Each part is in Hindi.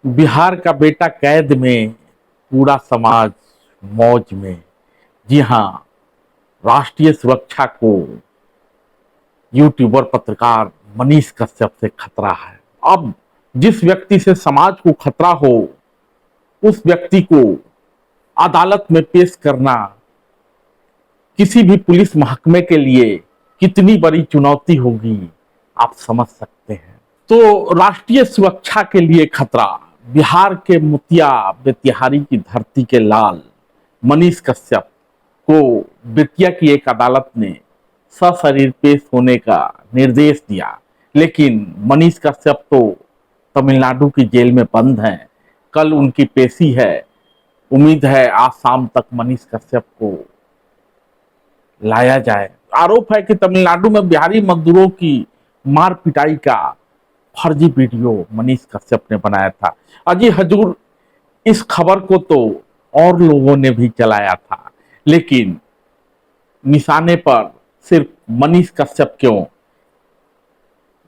बिहार का बेटा कैद में, पूरा समाज मौज में। जी हाँ, राष्ट्रीय सुरक्षा को यूट्यूबर पत्रकार मनीष कश्यप से खतरा है। अब जिस व्यक्ति से समाज को खतरा हो, उस व्यक्ति को अदालत में पेश करना किसी भी पुलिस महकमे के लिए कितनी बड़ी चुनौती होगी, आप समझ सकते हैं। तो राष्ट्रीय सुरक्षा के लिए खतरा, बिहार के मुखिया बेतिहारी की धरती के लाल मनीष कश्यप को बेतिया की एक अदालत ने सशरीर पेश होने का निर्देश दिया, लेकिन मनीष कश्यप तो तमिलनाडु की जेल में बंद हैं। कल उनकी पेशी है। उम्मीद है आज शाम तक मनीष कश्यप को लाया जाए। आरोप है कि तमिलनाडु में बिहारी मजदूरों की मार पिटाई का फर्जी वीडियो मनीष कश्यप ने बनाया था। अजी हजूर, इस खबर को तो और लोगों ने भी चलाया था, लेकिन निशाने पर सिर्फ मनीष कश्यप क्यों,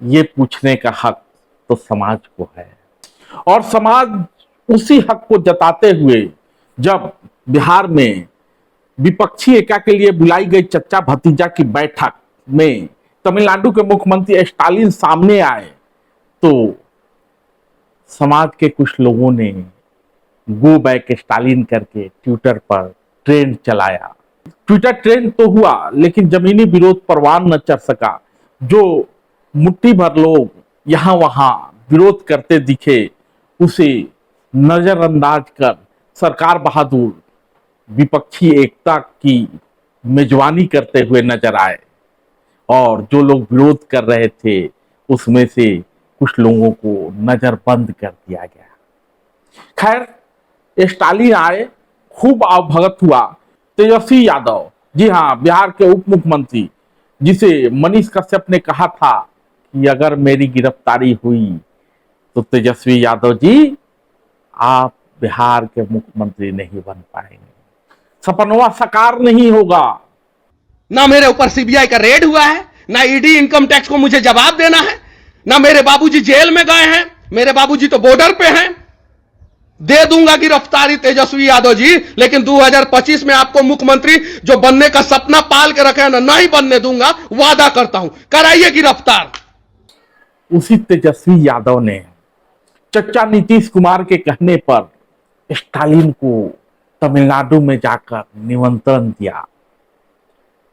ये पूछने का हक तो समाज को है। और समाज उसी हक को जताते हुए जब बिहार में विपक्षी एका के लिए बुलाई गई चच्चा भतीजा की बैठक में तमिलनाडु के मुख्यमंत्री स्टालिन सामने आए, तो समाज के कुछ लोगों ने गो बैक स्टालिन करके ट्विटर पर ट्रेंड चलाया। ट्विटर ट्रेंड तो हुआ, लेकिन जमीनी विरोध परवान न चढ़ सका। जो मुट्ठी भर लोग यहां वहां विरोध करते दिखे, उसे नजरअंदाज कर सरकार बहादुर विपक्षी एकता की मेजबानी करते हुए नजर आए। और जो लोग विरोध कर रहे थे, उसमें से कुछ लोगों को नजरबंद कर दिया गया। खैर, स्टालिन आए, खूब आवभगत हुआ। तेजस्वी यादव, जी हाँ, बिहार के उप मुख्यमंत्री, जिसे मनीष कश्यप ने कहा था कि अगर मेरी गिरफ्तारी हुई तो तेजस्वी यादव जी, आप बिहार के मुख्यमंत्री नहीं बन पाएंगे, सपनवा साकार नहीं होगा। ना मेरे ऊपर सीबीआई का रेड हुआ है, ना ईडी इनकम टैक्स को मुझे जवाब देना है, ना मेरे बाबूजी जेल में गए हैं, मेरे बाबूजी तो बॉर्डर पे हैं। दे दूंगा गिरफ्तारी तेजस्वी यादव जी, लेकिन 2025 में आपको मुख्यमंत्री जो बनने का सपना पाल के रखे हैं ना, नहीं बनने दूंगा, वादा करता हूं। कराइए गिरफ्तार। उसी तेजस्वी यादव ने चच्चा नीतीश कुमार के कहने पर स्टालिन को तमिलनाडु में जाकर निमंत्रण दिया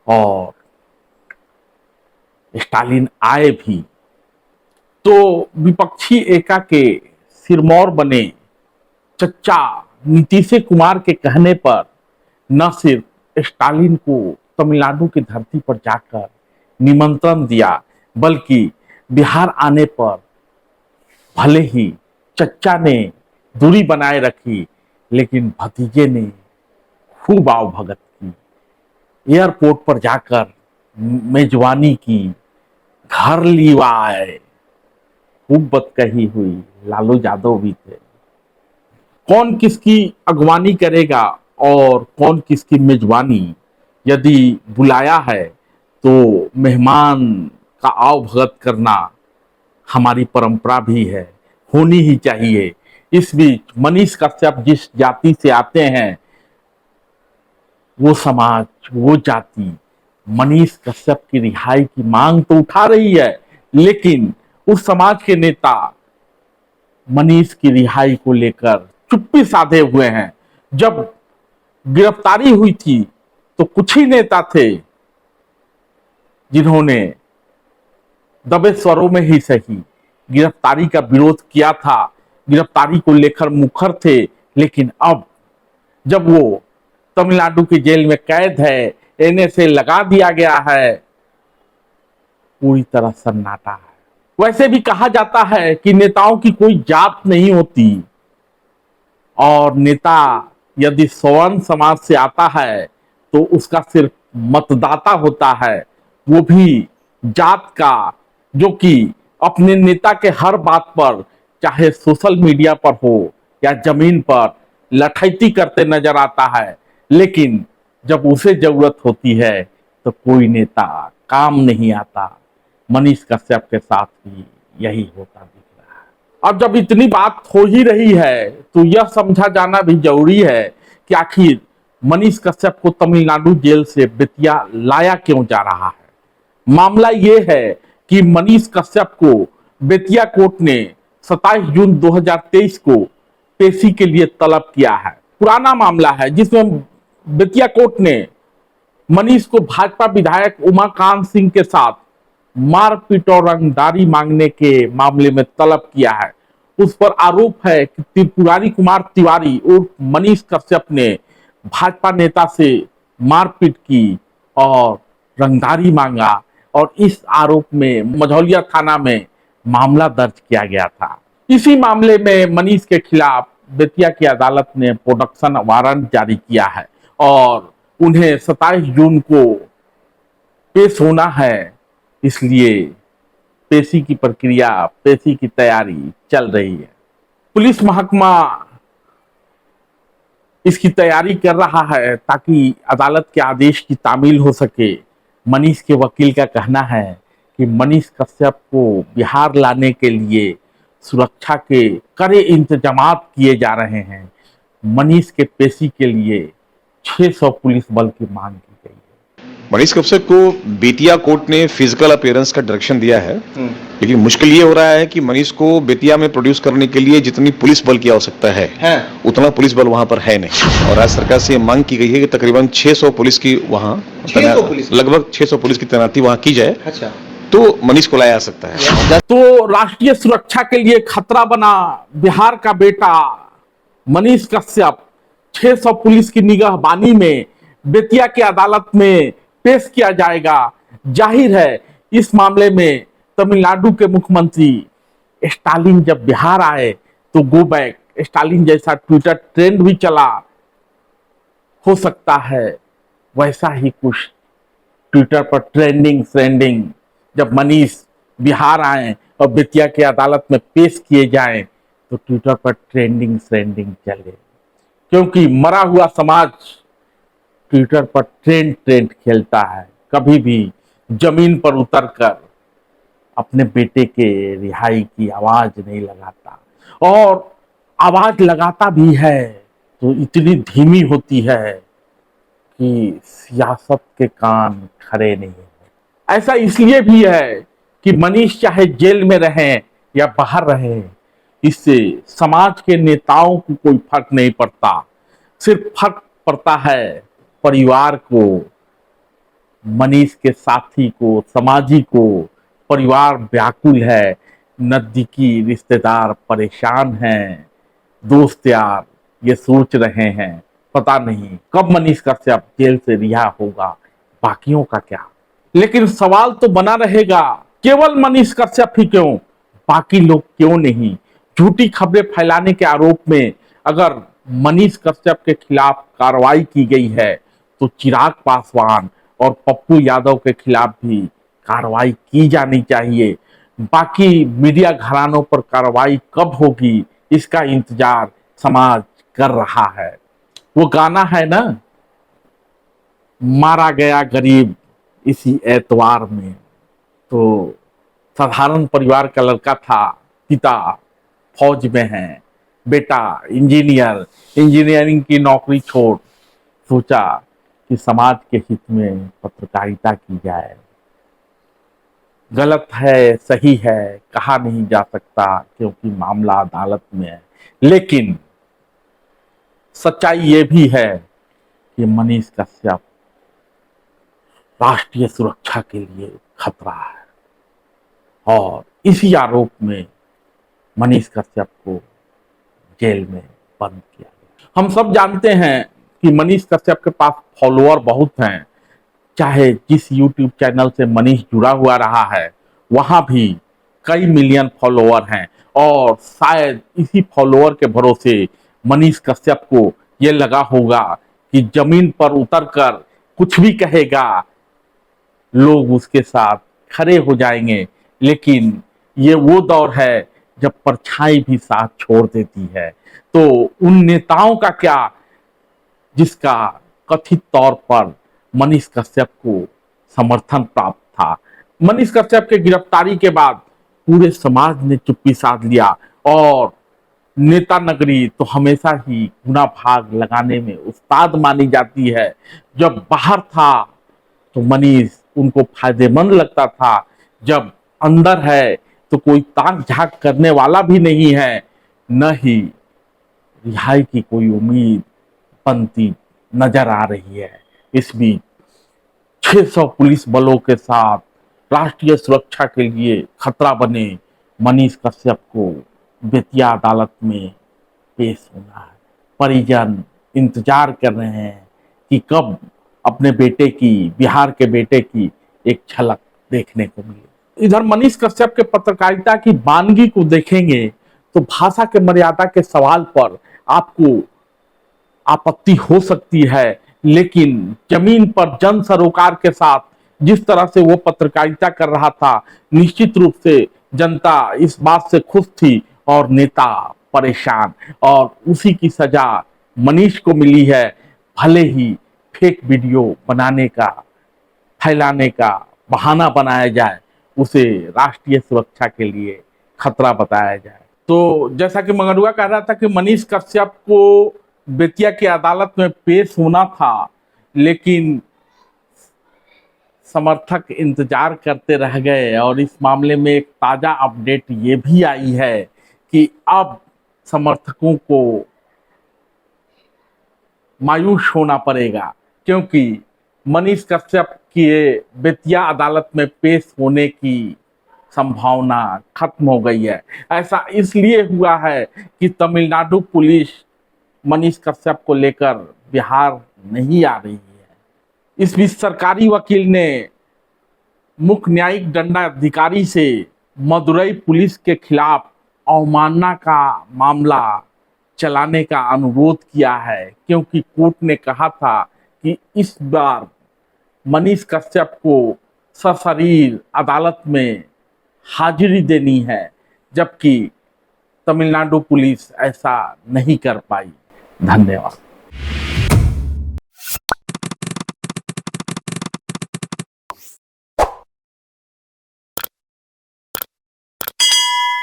और स्टालिन आए भी। तो विपक्षी एका के सिरमौर बने चच्चा नीतीश कुमार के कहने पर न सिर्फ स्टालिन को तमिलनाडु की धरती पर जाकर निमंत्रण दिया, बल्कि बिहार आने पर भले ही चच्चा ने दूरी बनाए रखी, लेकिन भतीजे ने खूब आवभगत की। एयरपोर्ट पर जाकर मेजबानी की, घर लिवा आए, खूब बदकही हुई। लालू यादव भी थे। कौन किसकी अगवानी करेगा और कौन किसकी मेजबानी, यदि बुलाया है तो मेहमान का आवभगत करना हमारी परंपरा भी है, होनी ही चाहिए। इस बीच मनीष कश्यप जिस जाति से आते हैं, वो समाज, वो जाति मनीष कश्यप की रिहाई की मांग तो उठा रही है, लेकिन उस समाज के नेता मनीष की रिहाई को लेकर चुप्पी साधे हुए हैं। जब गिरफ्तारी हुई थी तो कुछ ही नेता थे जिन्होंने दबे स्वरों में ही सही गिरफ्तारी का विरोध किया था, गिरफ्तारी को लेकर मुखर थे। लेकिन अब जब वो तमिलनाडु की जेल में कैद है, एनएसए लगा दिया गया है, पूरी तरह सन्नाटा है। वैसे भी कहा जाता है कि नेताओं की कोई जात नहीं होती, और नेता यदि सवर्ण समाज से आता है तो उसका सिर्फ मतदाता होता है, वो भी जात का, जो कि अपने नेता के हर बात पर, चाहे सोशल मीडिया पर हो या जमीन पर, लठैती करते नजर आता है। लेकिन जब उसे जरूरत होती है तो कोई नेता काम नहीं आता। मनीष कश्यप के साथ भी यही होता दिख रहा है। अब जब इतनी बात हो ही रही है तो यह समझा जाना भी जरूरी है कि आखिर मनीष कश्यप को तमिलनाडु जेल से बेतिया लाया क्यों जा रहा है। मामला यह है कि मनीष कश्यप को बेतिया कोर्ट ने 27 जून 2023 को पेशी के लिए तलब किया है। पुराना मामला है जिसमें बेतिया कोर्ट ने मनीष को भाजपा विधायक उमाकांत सिंह के साथ मारपीट और रंगदारी मांगने के मामले में तलब किया है। उस पर आरोप है कि त्रिपुरारी कुमार तिवारी उर्फ मनीष कश्यप ने भाजपा नेता से मारपीट की और रंगदारी मांगा और इस आरोप में मझौलिया थाना में मामला दर्ज किया गया था। इसी मामले में मनीष के खिलाफ बेतिया की अदालत ने प्रोडक्शन वारंट जारी किया है और उन्हें 27 जून को पेश होना है। इसलिए पेशी की प्रक्रिया, पेशी की तैयारी चल रही है। पुलिस महकमा इसकी तैयारी कर रहा है ताकि अदालत के आदेश की तामील हो सके। मनीष के वकील का कहना है कि मनीष कश्यप को बिहार लाने के लिए सुरक्षा के कड़े इंतजामात किए जा रहे हैं। मनीष के पेशी के लिए 600 पुलिस बल की मांग की गई है। मनीष कश्यप को बेतिया कोर्ट ने फिजिकल अपीयरेंस का डायरेक्शन दिया है, लेकिन मुश्किल ये हो रहा है कि मनीष को बेतिया में प्रोड्यूस करने के लिए जितनी पुलिस बल की आवश्यकता है उतना पुलिस बल वहां पर है नहीं। और राज्य सरकार से मांग की गई है कि तकरीबन 600 पुलिस की वहां लगभग 600 पुलिस की तैनाती वहां की जाए। अच्छा, तो मनीष को लाया जा सकता है। तो राष्ट्रीय सुरक्षा के लिए खतरा बना बिहार का बेटा मनीष कश्यप 600 पुलिस की निगहबानी में बेतिया की अदालत में पेश किया जाएगा। जाहिर है इस मामले में तमिलनाडु के मुख्यमंत्री स्टालिन जब बिहार आए तो गो बैक स्टालिन जैसा ट्विटर ट्रेंड भी चला, हो सकता है वैसा ही कुछ ट्विटर पर ट्रेंडिंग जब मनीष बिहार आए और बेतिया की अदालत में पेश किए जाएं तो ट्विटर पर ट्रेंडिंग चले, क्योंकि मरा हुआ समाज ट्विटर पर ट्रेंड खेलता है। कभी भी जमीन पर उतरकर अपने बेटे के रिहाई की आवाज नहीं लगाता, और आवाज लगाता भी है तो इतनी धीमी होती है कि सियासत के कान खड़े नहीं है। ऐसा इसलिए भी है कि मनीष चाहे जेल में रहें या बाहर रहें, इससे समाज के नेताओं को कोई फर्क नहीं पड़ता। सिर्फ फर्क पड़ता है परिवार को, मनीष के साथी को, समाजी को। परिवार व्याकुल है, नजदीकी रिश्तेदार परेशान हैं, दोस्त यार ये सोच रहे हैं पता नहीं कब मनीष कश्यप जेल से रिहा होगा, बाकियों का क्या। लेकिन सवाल तो बना रहेगा, केवल मनीष कश्यप ही क्यों, बाकी लोग क्यों नहीं। झूठी खबरें फैलाने के आरोप में अगर मनीष कश्यप के खिलाफ कार्रवाई की गई है तो चिराग पासवान और पप्पू यादव के खिलाफ भी कार्रवाई की जानी चाहिए। बाकी मीडिया घरानों पर कार्रवाई कब होगी इसका इंतजार समाज कर रहा है। वो गाना है ना, मारा गया गरीब इसी एतवार में, तो साधारण परिवार का लड़का था, पिता फौज में है, बेटा इंजीनियरिंग की नौकरी छोड़ सोचा कि समाज के हित में पत्रकारिता की जाए। गलत है सही है कहा नहीं जा सकता क्योंकि मामला अदालत में है, लेकिन सच्चाई ये भी है कि मनीष कश्यप राष्ट्रीय सुरक्षा के लिए खतरा है और इसी आरोप में मनीष कश्यप को जेल में बंद किया गया। हम सब जानते हैं कि मनीष कश्यप के पास फॉलोअर बहुत हैं, चाहे जिस यूट्यूब चैनल से मनीष जुड़ा हुआ रहा है वहां भी कई मिलियन फॉलोअर हैं, और शायद इसी फॉलोअर के भरोसे मनीष कश्यप को यह लगा होगा कि जमीन पर उतरकर कुछ भी कहेगा लोग उसके साथ खड़े हो जाएंगे। लेकिन ये वो दौर है जब परछाई भी साथ छोड़ देती है, तो उन नेताओं का क्या जिसका कथित तौर पर मनीष कश्यप को समर्थन प्राप्त था। मनीष कश्यप के गिरफ्तारी के बाद पूरे समाज ने चुप्पी साध लिया और नेता नगरी तो हमेशा ही गुना भाग लगाने में उस्ताद मानी जाती है। जब बाहर था तो मनीष उनको फायदेमंद लगता था, जब अंदर है तो कोई ताक झाक करने वाला भी नहीं है, न ही रिहाई की कोई उम्मीद बनती नजर आ रही है। इस बीच 600 पुलिस बलों के साथ राष्ट्रीय सुरक्षा के लिए खतरा बने मनीष कश्यप को बेतिया अदालत में पेश होना है। परिजन इंतजार कर रहे हैं कि कब अपने बेटे की, बिहार के बेटे की एक झलक देखने को मिले। इधर मनीष कश्यप के पत्रकारिता की वानगी को देखेंगे तो भाषा के मर्यादा के सवाल पर आपको आपत्ति हो सकती है, लेकिन जमीन पर जन सरोकार के साथ जिस तरह से वो पत्रकारिता कर रहा था, निश्चित रूप से जनता इस बात से खुश थी और नेता परेशान, और उसी की सजा मनीष को मिली है। भले ही फेक वीडियो बनाने का, फैलाने का बहाना बनाया जाए, उसे राष्ट्रीय सुरक्षा के लिए खतरा बताया जाए। तो जैसा कि मंगरुआ कह रहा था कि मनीष कश्यप को बेतिया की अदालत में पेश होना था, लेकिन समर्थक इंतजार करते रह गए। और इस मामले में एक ताजा अपडेट ये भी आई है कि अब समर्थकों को मायूस होना पड़ेगा, क्योंकि मनीष कश्यप के बेतिया अदालत में पेश होने की संभावना खत्म हो गई है। ऐसा इसलिए हुआ है कि तमिलनाडु पुलिस मनीष कश्यप को लेकर बिहार नहीं आ रही है। इस बीच सरकारी वकील ने मुख्य न्यायिक दंडाधिकारी से मदुरई पुलिस के खिलाफ अवमानना का मामला चलाने का अनुरोध किया है, क्योंकि कोर्ट ने कहा था कि इस बार मनीष कश्यप को सशरीर अदालत में हाजिरी देनी है, जबकि तमिलनाडु पुलिस ऐसा नहीं कर पाई। धन्यवाद।